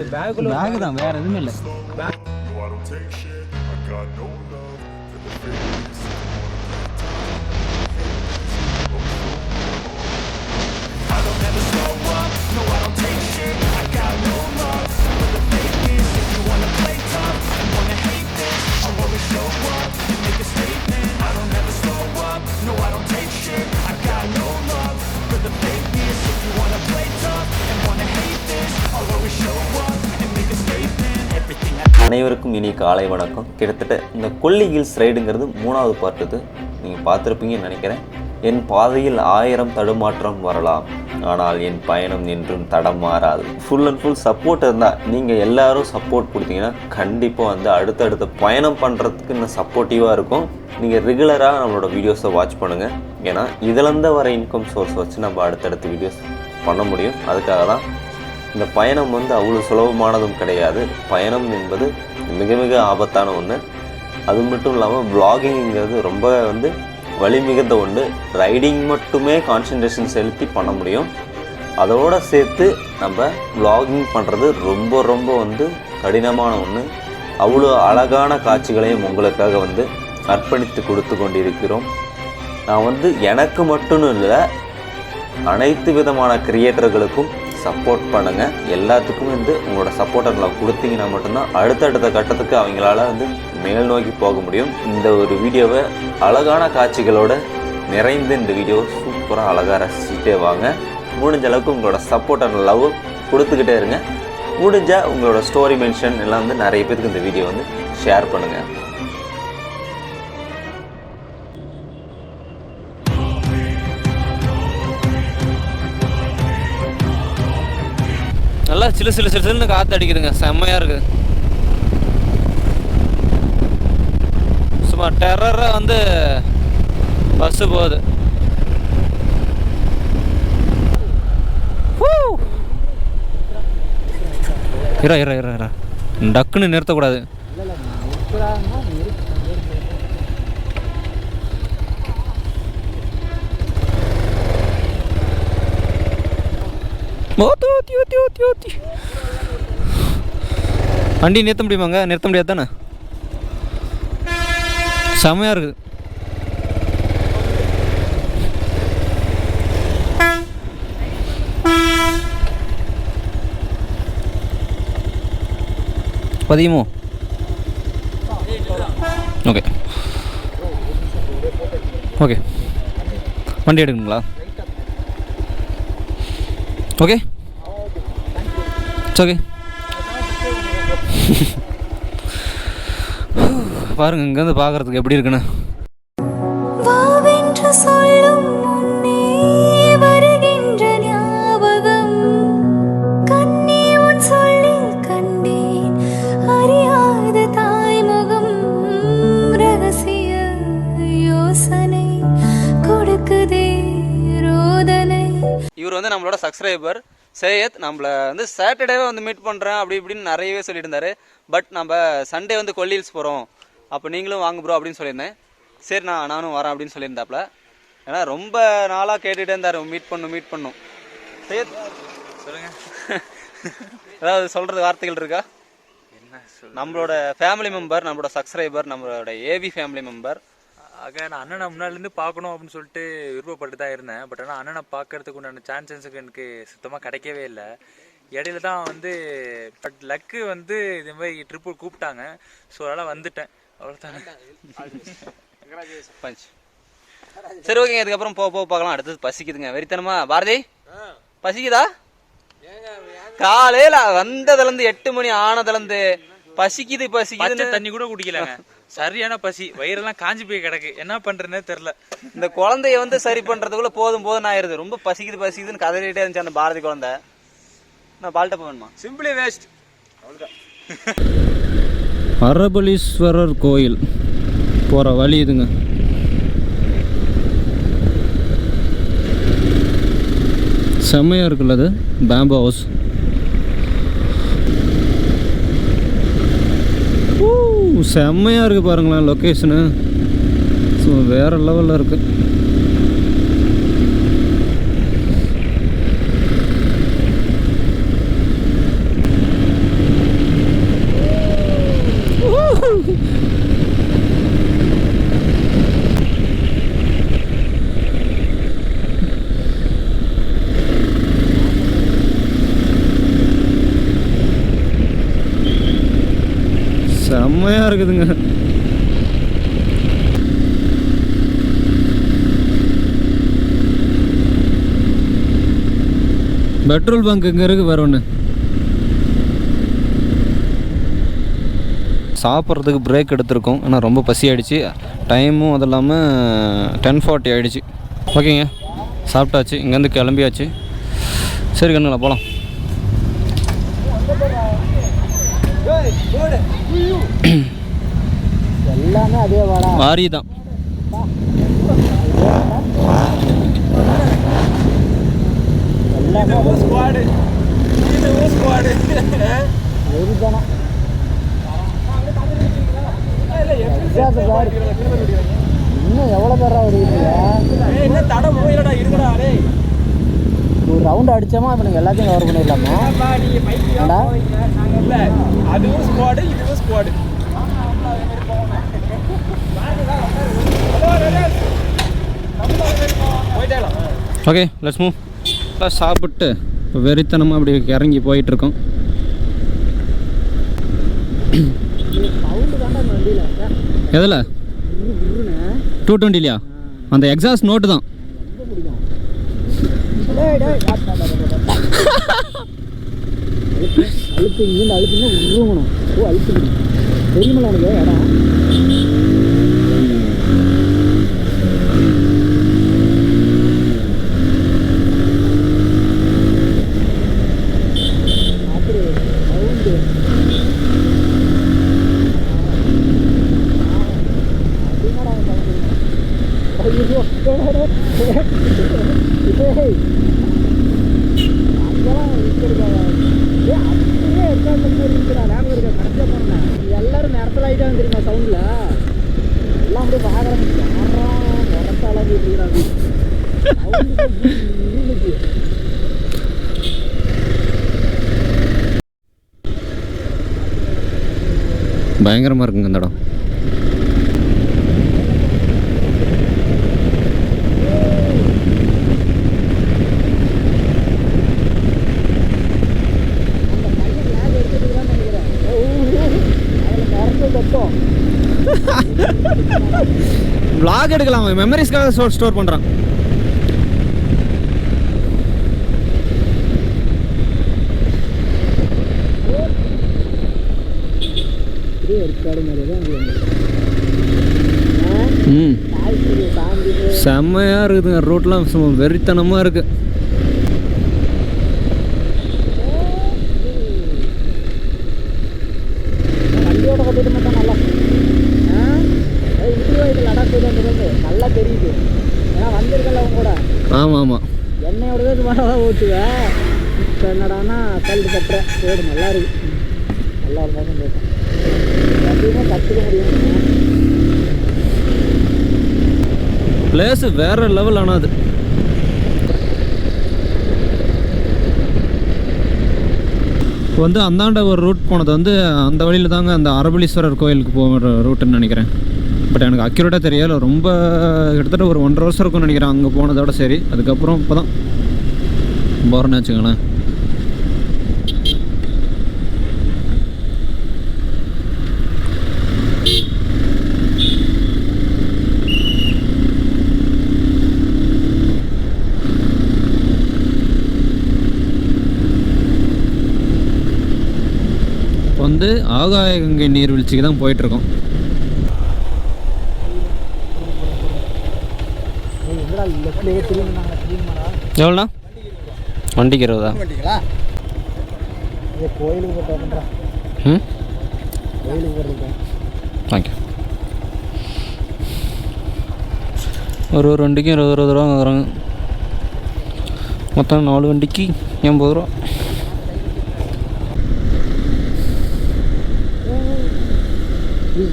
Back தான், வேற எதுவுமே இல்லை. அனைவருக்கும் இனி காலை வணக்கம். கிட்டத்தட்ட இந்த கொல்லி ஹில்ஸ் ரைடுங்கிறது 3வது பார்ட். இது நீங்கள் பார்த்துருப்பீங்கன்னு நினைக்கிறேன். என் பாதையில் 1000 தடுமாற்றம் வரலாம், ஆனால் என் பயணம் என்றும் தடம் மாறாது. ஃபுல் அண்ட் ஃபுல் சப்போர்ட் இருந்தால், நீங்கள் எல்லோரும் சப்போர்ட் கொடுத்தீங்கன்னா கண்டிப்பாக அடுத்தடுத்த பயணம் பண்ணுறதுக்கு இன்னும் சப்போர்ட்டிவாக இருக்கும். நீங்கள் ரெகுலராக நம்மளோட வீடியோஸை வாட்ச் பண்ணுங்கள். ஏன்னா இதிலேருந்து வர இன்கம் சோர்ஸ் வச்சு நம்ம அடுத்தடுத்த வீடியோஸ் பண்ண முடியும். அதுக்காக தான் இந்த பயணம் அவ்வளோ சுலபமானதும் கிடையாது. பயணம் என்பது மிக மிக ஆபத்தான ஒன்று. அது மட்டும் இல்லாமல் வ்ளாகிங்கிறது ரொம்ப வலி மிகுந்த ஒன்று. ரைடிங் மட்டுமே கான்சன்ட்ரேஷன் செலுத்தி பண்ண முடியும். அதோடு சேர்த்து நம்ம வ்ளாகிங் பண்ணுறது ரொம்ப ரொம்ப கடினமான ஒன்று. அவ்வளோ அழகான காட்சிகளையும் உங்களுக்காக அர்ப்பணித்து கொடுத்து கொண்டிருக்கிறோம். நான் எனக்கு மட்டும் இல்லை, அனைத்து விதமான கிரியேட்டர்களுக்கும் சப்போர்ட் பண்ணுங்கள். எல்லாத்துக்கும் உங்களோட சப்போர்ட்டை கொடுத்தீங்கன்னா மட்டும்தான் அடுத்தடுத்த கட்டத்துக்கு அவங்களால மேல் நோக்கி போக முடியும். இந்த ஒரு வீடியோவை அழகான காட்சிகளோடு நிறைந்து இந்த வீடியோ சூப்பராக அழகாக ரசிச்சுட்டே வாங்க. முடிஞ்ச அளவுக்கு உங்களோட சப்போர்ட்டை லவ் கொடுத்துக்கிட்டே இருங்க. முடிஞ்சால் உங்களோட ஸ்டோரி மென்ஷன் எல்லாம் நிறைய பேருக்கு இந்த வீடியோ ஷேர் பண்ணுங்கள். நல்லா சிலு சிலு சிலு சிலுன்னு காற்று அடிக்குதுங்க, செம்மையாக இருக்குது. சும்மா டெரராக பஸ்ஸு போகுது. இரா இரா இரா இரா டக்குன்னு நிறுத்தக்கூடாது. வண்டி நிறுத்த முடியுமாங்க? நிறுத்த முடியாது தானே? செம்மையாக இருக்குது. பதியுமோ? ஓகே ஓகே, வண்டி எடுக்கணுங்களா? Okay okay. பாருங்க இங்கேருந்து பார்க்குறதுக்கு எப்படி இருக்குன்னு. இவர் நம்மளோட சப்ஸ்கிரைபர் சையத். நம்மளை சாட்டர்டேவே மீட் பண்ணுறேன் அப்படி இப்படின்னு நிறையவே சொல்லிட்டு இருந்தார். பட் நம்ம சண்டே கொல்லி ஹில்ஸ் போகிறோம், அப்போ நீங்களும் வாங்க ப்ரோ அப்படின்னு சொல்லியிருந்தேன். சரி நானும் வரேன் அப்படின்னு சொல்லியிருந்தாப்புல. ஏன்னா ரொம்ப நாளாக கேட்டுகிட்டே இருந்தார், மீட் பண்ணும். சையத் சொல்லுங்கள், ஏதாவது சொல்கிறது வார்த்தைகள் இருக்கா? என்ன நம்மளோட ஃபேமிலி மெம்பர், நம்மளோட சப்ஸ்கிரைபர், நம்மளோட ஏவி ஃபேமிலி மெம்பர். ஆக நான் அண்ணனை முன்னாடிலேருந்து பார்க்கணும் அப்படின்னு சொல்லிட்டு விருப்பப்பட்டு தான் இருந்தேன். பட் ஆனால் அண்ணனை பார்க்கறதுக்கு உண்டான சான்சஸுக்கு எனக்கு சுத்தமாக கிடைக்கவே இல்லை. இடையில தான் பட் லக்கு இதே மாதிரி ட்ரிப்பு கூப்பிட்டாங்க. ஸோ அதனால் வந்துட்டேன், அவ்வளோதானே. பஞ்ச். சரி ஓகேங்க, இதுக்கப்புறம் போக பார்க்கலாம். அடுத்தது பசிக்குதுங்க, வெறித்தனமா. பாரதி பசிக்குதா? காலையில் வந்ததுலேருந்து 8 மணி ஆனதுலேருந்து பசிக்குது தண்ணி கூட குடிக்கலங்க. சரியான பசி, வயிறெல்லாம் காஞ்சி போய் கிடக்கு. என்ன பண்றேன்னே தெரியல. இந்த குழந்தைய சரி பண்றதுக்குள்ள போதும் ஆயிருது. ரொம்ப பசிக்குதுன்னு கதறிட்டே இருந்துச்சு அந்த பாரதி குழந்தை. நான் பால்ட்ட போவேணுமா? Simply waste. அரபலீஸ்வரர் கோயில் போற வழி இதுங்க. செம்மையா இருக்குல்ல அது, பேம்போ ஹவுஸ். செம்மையாக இருக்குது பாருங்களேன் லொக்கேஷனு. ஸோ வேறு லெவலில் இருக்குது. செம்மையாக இருக்குதுங்க. பெட்ரோல் பங்க் இங்கே இருக்குது வேறு ஒன்று. சாப்பிட்றதுக்கு பிரேக் எடுத்திருக்கோம். ஆனால் ரொம்ப பசி ஆகிடுச்சு. டைமும் அது இல்லாமல் 10:40 ஆகிடுச்சு. ஓகேங்க, சாப்பிட்டாச்சு, இங்கேருந்து கிளம்பியாச்சு. சரி கண்ணுங்களா போகலாம். எல்லாமே அதே வாடா வாரி தான். இன்னும் எவ்வளோ பேரா ஒரு ரவுண்ட் அடிச்சோமா இப்போ எல்லாத்தையும் கவர் பண்ணிடலாமா? அதுவும் ஸ்குவாடு, இதுவும் ஸ்குவாடு. Okay, let's move. சாப்பிட்டு இப்போ வெறித்தனமாக அப்படி இறங்கி போயிட்டுருக்கோம். எதில் 220லையா? அந்த எக்ஸாஸ்ட் நோட்டு தான். அழுத்து இங்கேருந்து அழுத்துனா உருவணும். ஓ அழுத்து தெரியுமில்ல எனக்கு இடம். எல்லாரும் நேரத்தில் ஆகிட்டாங்க தெரியுமா? சவுண்டில் எல்லாம் அப்படியே பார்க்குறாங்க. உரத்தாலாம் இருக்கிறாங்க. பயங்கரமாக இருக்குங்க இந்த இடம். vlog எடுக்கலாம், மெமரிஸ்க்காக ஸ்டோர் பண்ணுறான். செம்மையாக இருக்குதுங்க. ரோட்லாம் வெறித்தனமாக இருக்குது. வண்டியோட கட்டிட்டு மட்டும் நல்லா லடாக் நல்லா தெரியுது. ஏன்னா வந்திருக்கல அவங்க கூட. ஆமாம் ஆமாம், என்னையோட தான் ஓட்டுவேன். இப்போ என்னடானா கல்வி கட்டுறேன். ரோடு நல்லா இருக்கு. நல்லா இருந்தாலும் கேட்டேன் எப்பயுமே கற்றுக்க முடியும். பிளேஸு வேறு லெவல். ஆனால் அது இப்போ வந்து அந்தாண்ட ஒரு ரூட் போனது வந்து அந்த வழியில் தாங்க அந்த அரபலீஸ்வரர் கோயிலுக்கு போகிற ரூட்டுன்னு நினைக்கிறேன். பட் எனக்கு அக்யூரேட்டாக தெரியல. ரொம்ப கிட்டத்தட்ட ஒரு 1.5 வருஷம் இருக்கும்னு நினைக்கிறேன் அங்கே போனதோட. சரி, அதுக்கப்புறம் இப்போ தான் போகிறேன்னு வச்சுக்கோங்களேன். வந்து ஆகாய கங்கை நீர்வீழ்ச்சிக்கு தான் போயிட்டுருக்கோம். எவ்வளோண்ணா வண்டிக்கு 20? கோயிலுக்கு தேங்க்யூ. ஒரு வண்டிக்கும் 20 ரூபா வாங்குறாங்க. மொத்தம் 4 வண்டிக்கு 80 ரூபா.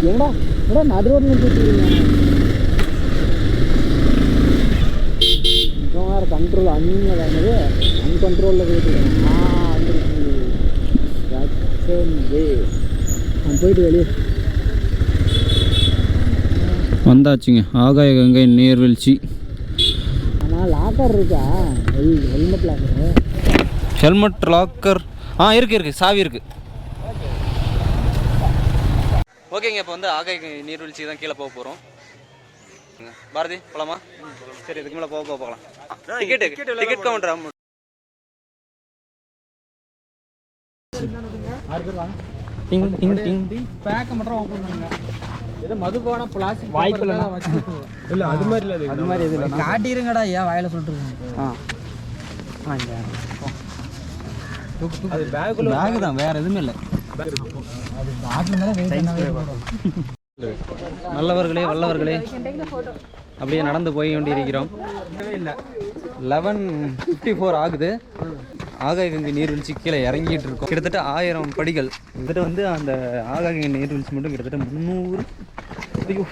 என்னடா நடு ரோடு கண்ட்ரோல் அந்நியது அன்கண்ட்ரோலில் போயிட்டு வெளியே வந்தாச்சுங்க. ஆகாய கங்கை நீர்வீழ்ச்சி. ஆனால் லாக்கர் இருக்கா? Helmet locker. ஹெல்மெட் லாக்கர் இருக்குது, சாவி இருக்குது. ஓகேங்க, இப்போ வந்து ஆகாய நீர்வீழ்ச்சி தான் கீழே போக போகிறோம். பாரதி போகலாமா? சரி, இதுக்கு மேலே போகலாம். டிக்கெட் கவுண்டர் ஆமாம். பேக்க மட்டும் ஓப்பன் பண்ணுங்க. ஏதோ மதுபான பிளாஸ்டிக் வாய்க்குள்ள இல்ல அது மாதிரி இல்ல, அது மாதிரி எது இல்ல. காட்டிருங்கடா, ஏன் வாயில சொல்லிட்டு அது பேக் தான், வேற எதுவுமே இல்லை. நல்லவர்களே வல்லவர்களே அப்படியே நடந்து போய் கொண்டிருக்கிறோம். 11:54 ஆகுது. ஆகாய கங்கை நீர்வீழ்ச்சி கீழே இறங்கிட்டு இருக்கோம். கிட்டத்தட்ட 1000 படிகள். கிட்டத்தட்ட வந்து அந்த ஆகாய கங்கை நீர்வீழ்ச்சி மட்டும் கிட்டத்தட்ட 300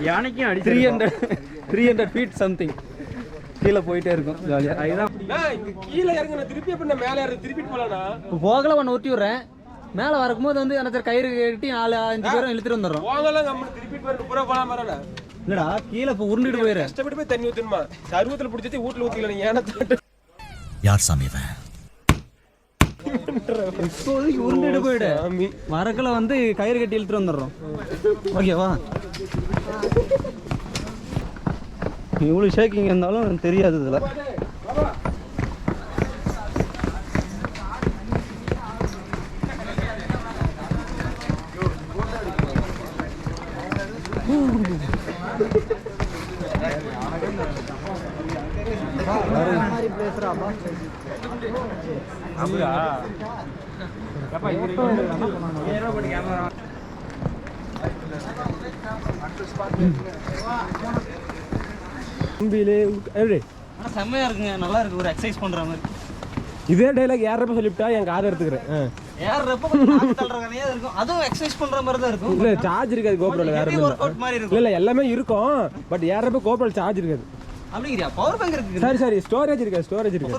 யானைக்கும் 300 ஃபீட் சம்திங் கீழே போயிட்டே இருக்கும். ஜாலியாக கீழே இறங்க திருப்பி பண்ண மேலே திருப்பி போகலண்ணா. இப்போ போகல ஒன்று ஒட்டி விட்றேன். மேலே வரும்போது வந்து அந்த கயிறு கட்டி 4-5 பேரும் இழுத்துட்டு வந்துடுறோம். இல்லடா, கீழே இப்போ உருண்டுட்டு போயிரு. கஷ்டப்பட்டு போய் தண்ணி ஊற்றணுமா? சர்வத்தில் பிடிச்சி வீட்டில் ஊற்றிக்கலாம். ஏன்னா யார் சாமி இவன்? இப்போதைக்கு உருண்டுட்டு போயிடு. மரக்கில் வந்து கயிறு கட்டி இழுத்துட்டு வந்துடுறோம். ஓகேவா? இவ்வளோ ஷேக்கிங் இருந்தாலும் தெரியாது இதில். செம்மையா இருக்குங்க, நல்லா இருக்கு. ஒரு எக்ஸசைஸ் பண்ற மாதிரி. இதே டைலாக் ஏறப்ப சொல்லிவிட்டா என் காதை எடுத்துக்கிறேன். ஏறப்ப இருக்கும். அதுவும் எக்ஸசைஸ் பண்ற மாதிரி தான் இருக்கும். இல்ல சார்ஜ் இருக்காது கோப்ரோல. வேற இல்ல எல்லாமே இருக்கும். பட் ஏறப்ப கோப்ரோல சார்ஜ் இருக்காது. அப்படிங்கிறியா? பவர் பேங்க் இருக்கு. சரி ஸ்டோரேஜ் இருக்காது. ஸ்டோரேஜ் இருக்கு.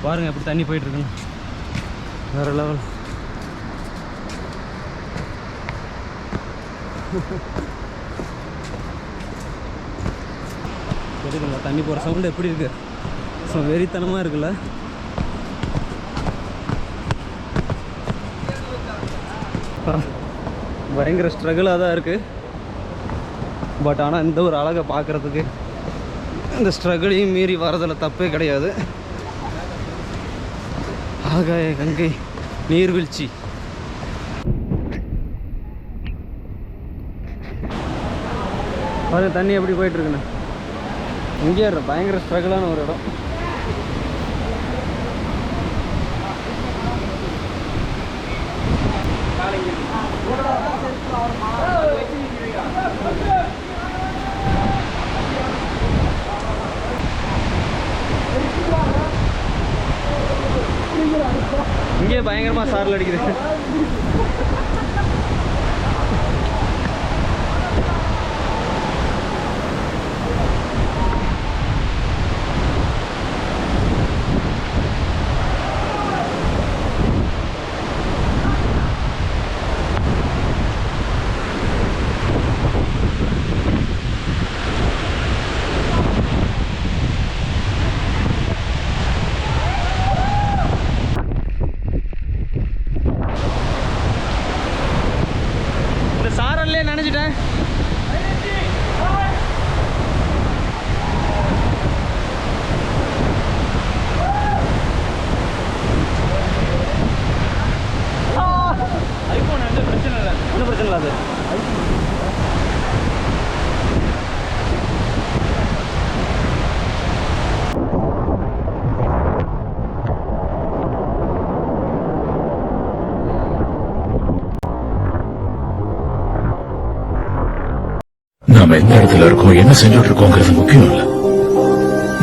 பாருங்க எப்படி தண்ணி போயிட்டு இருக்குன்னு. வேற லெவல். இருக்குல்ல தண்ணி போகிற சவுண்டு எப்படி இருக்கு? ஸோ வெறித்தனமாக இருக்குல்ல. பயங்கர ஸ்ட்ரகிளாக தான் இருக்குது. பட் ஆனால் இந்த ஒரு அழகை பார்க்குறதுக்கு இந்த ஸ்ட்ரகிளையும் மீறி வரதில் தப்பே கிடையாது. ஆகாய கங்கை நீர்வீழ்ச்சி. பாருங்க தண்ணி எப்படி போயிட்டுருக்குண்ணே. இங்கே பயங்கர ஸ்ட்ரகிளான ஒரு இடம். இங்கே பயங்கரமாக சாரல் அடிக்குது. நினைச்சிட்டேன். ஐபோன் எந்த பிரச்சனை இல்லை, ஒன்றும் பிரச்சனை இல்லை. அது நாம எந்த இடத்துல இருக்கோம், என்ன செஞ்சுட்டு இருக்கோங்கிறது முக்கியம் இல்ல.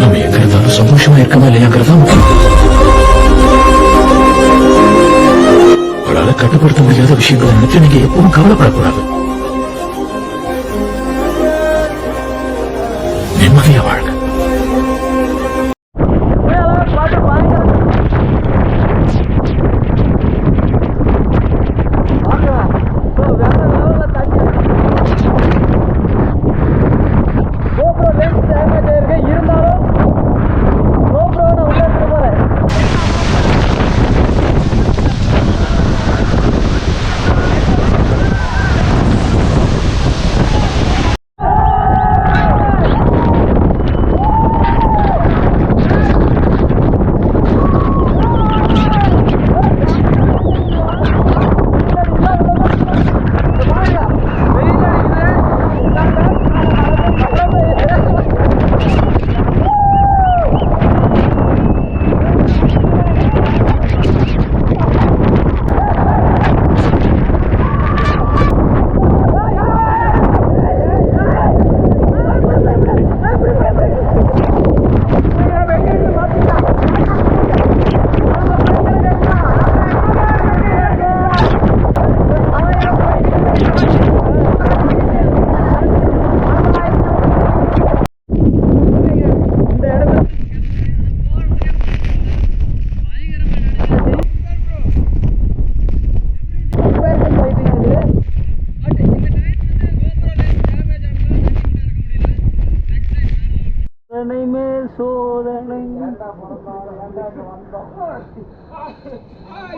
நம்ம எங்க இருந்தாலும் சந்தோஷமா இருக்கமா இல்லையாங்கிறதா முக்கியம். அவளால கட்டுப்படுத்த முடியாத விஷயங்களை நினைச்சு நீங்க எப்பவும் கவலைப்படக்கூடாது. நிம்மதியா வாழ்க்கை.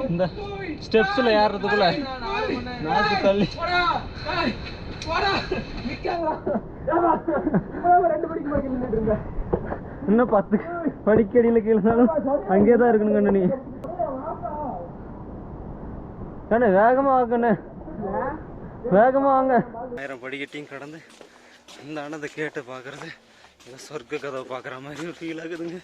இந்த ஸ்டெப்ஸில் ஏறுறதுக்குள்ள நாக்கு தள்ளி இன்னும் 10 படிக்கடியில் கீழ்னாலும் அங்கே தான் இருக்கணும் கண்ணு. நீ கண்ணு வேகமாக வாங்கண்ணே, வேகமாக வாங்க. 1000 படிக்கட்டையும் கடந்து இந்த ஆனதை கேட்டு பார்க்குறது ஏதோ சொர்க்க கதவை பார்க்குற மாதிரி ஒரு ஃபீல் ஆகுதுங்க.